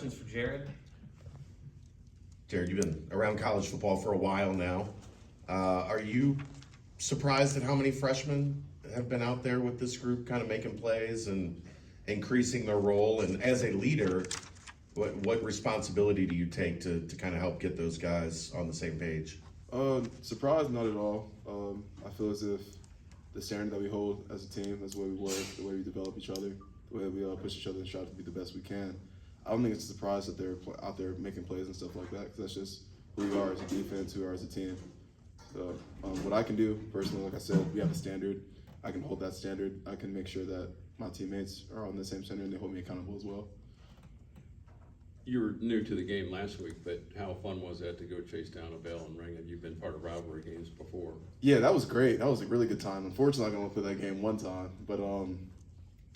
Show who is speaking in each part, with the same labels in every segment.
Speaker 1: For Jared.
Speaker 2: Jared, you've been around college football for a while now. Are you surprised at how many freshmen have been out there with this group kind of making plays and increasing their role? And as a leader, what responsibility do you take to kind of help get those guys on the same page?
Speaker 3: Surprised, not at all. I feel as if the standard that we hold as a team, that's the way we work, the way we develop each other, the way we push each other and strive to be the best we can. I don't think it's a surprise that they're out there making plays and stuff like that, because that's just who we are as a defense, who we are as a team. So what I can do personally, like I said, we have a standard. I can hold that standard. I can make sure that my teammates are on the same standard and they hold me accountable as well.
Speaker 4: You were new to the game last week, but how fun was that to go chase down a bell and ring it? You've been part of rivalry games before.
Speaker 3: Yeah, that was great. That was a really good time. Unfortunately, I can only play that game one time, but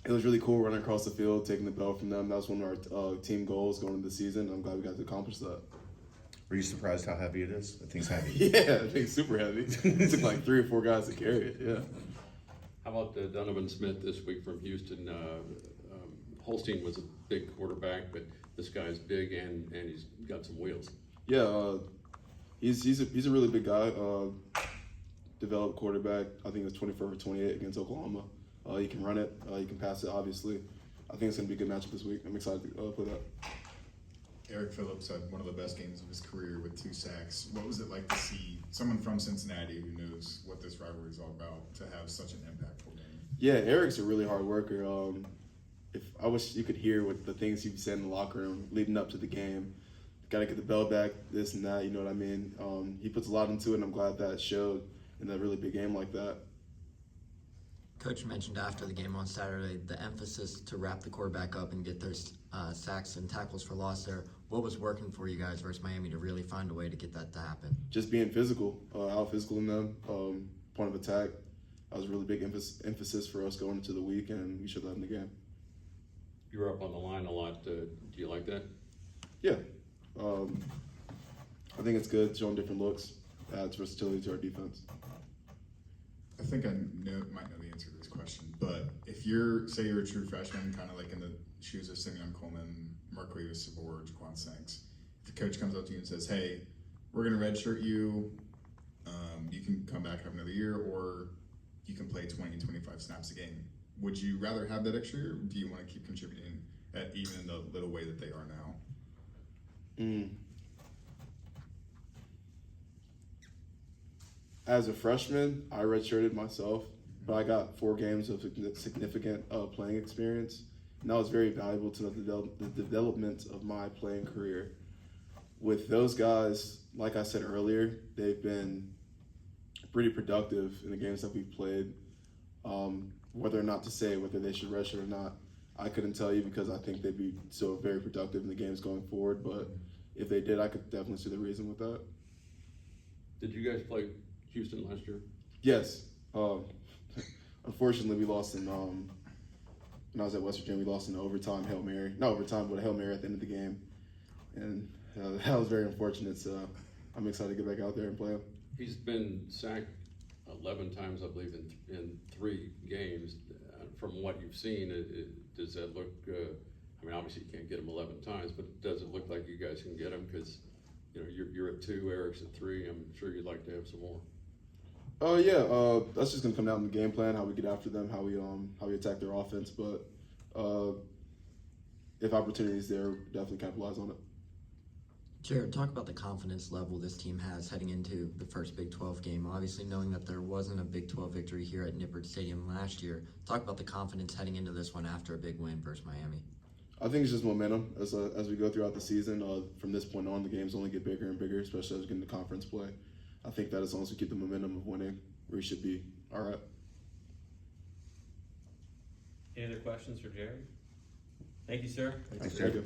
Speaker 3: it was really cool running across the field, taking the bell from them. That was one of our team goals going into the season. I'm glad we got to accomplish that.
Speaker 2: Were you surprised how heavy it is? I think it's heavy.
Speaker 3: Yeah, I think it's super heavy. It took like 3 or 4 guys to carry it, yeah.
Speaker 4: How about Donovan Smith this week from Houston? Holstein was a big quarterback, but this guy's big and he's got some wheels.
Speaker 3: Yeah, he's a really big guy. Developed quarterback. I think it was 24 for 28 against Oklahoma. He can run it. He can pass it, obviously. I think it's going to be a good matchup this week. I'm excited to play that.
Speaker 5: Eric Phillips had one of the best games of his career with 2 sacks. What was it like to see someone from Cincinnati who knows what this rivalry is all about to have such an impactful game?
Speaker 3: Yeah, Eric's a really hard worker. I wish you could hear what the things he said in the locker room leading up to the game. Got to get the bell back, this and that, you know what I mean? He puts a lot into it, and I'm glad that showed in a really big game like that.
Speaker 6: Coach mentioned after the game on Saturday the emphasis to wrap the quarterback up and get those sacks and tackles for loss there. What was working for you guys versus Miami to really find a way to get that to happen?
Speaker 3: Just being physical, out physical in them, point of attack. That was a really big emphasis for us going into the week, and we showed that in the game.
Speaker 4: You were up on the line a lot. Do you like that?
Speaker 3: Yeah. I think it's good, showing different looks, adds versatility to our defense.
Speaker 5: I think might know the answer to this question, but if say you're a true freshman, kind of like in the shoes of Simeon Coleman, Marquise Sabor, Jaquan Sanks, if the coach comes up to you and says, hey, we're going to redshirt you, you can come back, have another year, or you can play 20, 25 snaps a game. Would you rather have that extra year, or do you want to keep contributing even in the little way that they are now?
Speaker 3: As a freshman, I redshirted myself, but I got 4 games of significant playing experience, and that was very valuable to the development of my playing career. With those guys, like I said earlier, they've been pretty productive in the games that we've played. Whether or not to say whether they should redshirt or not, I couldn't tell you, because I think they'd be so very productive in the games going forward, but if they did, I could definitely see the reason with that.
Speaker 4: Did you guys play Houston last year?
Speaker 3: Yes. Unfortunately, we lost in when I was at West Virginia. We lost in overtime Hail Mary. Not overtime, but a Hail Mary at the end of the game, and that was very unfortunate. So I'm excited to get back out there and play him.
Speaker 4: He's been sacked 11 times, I believe, in 3 games. From what you've seen, does that look? I mean, obviously you can't get him 11 times, but does it look like you guys can get him? Because you're at 2, Eric's at 3. I'm sure you'd like to have some more.
Speaker 3: Yeah, that's just gonna come down in the game plan, how we get after them, how we attack their offense. But if opportunities there, definitely capitalize on it.
Speaker 6: Jared, talk about the confidence level this team has heading into the first Big 12 game. Obviously, knowing that there wasn't a Big 12 victory here at Nippert Stadium last year, talk about the confidence heading into this one after a big win versus Miami.
Speaker 3: I think it's just momentum as we go throughout the season. From this point on, the games only get bigger and bigger, especially as we get into conference play. I think that as long as we keep the momentum of winning, we should be all right.
Speaker 1: Any other questions for Jared? Thank you, sir.
Speaker 2: Thanks, Jared.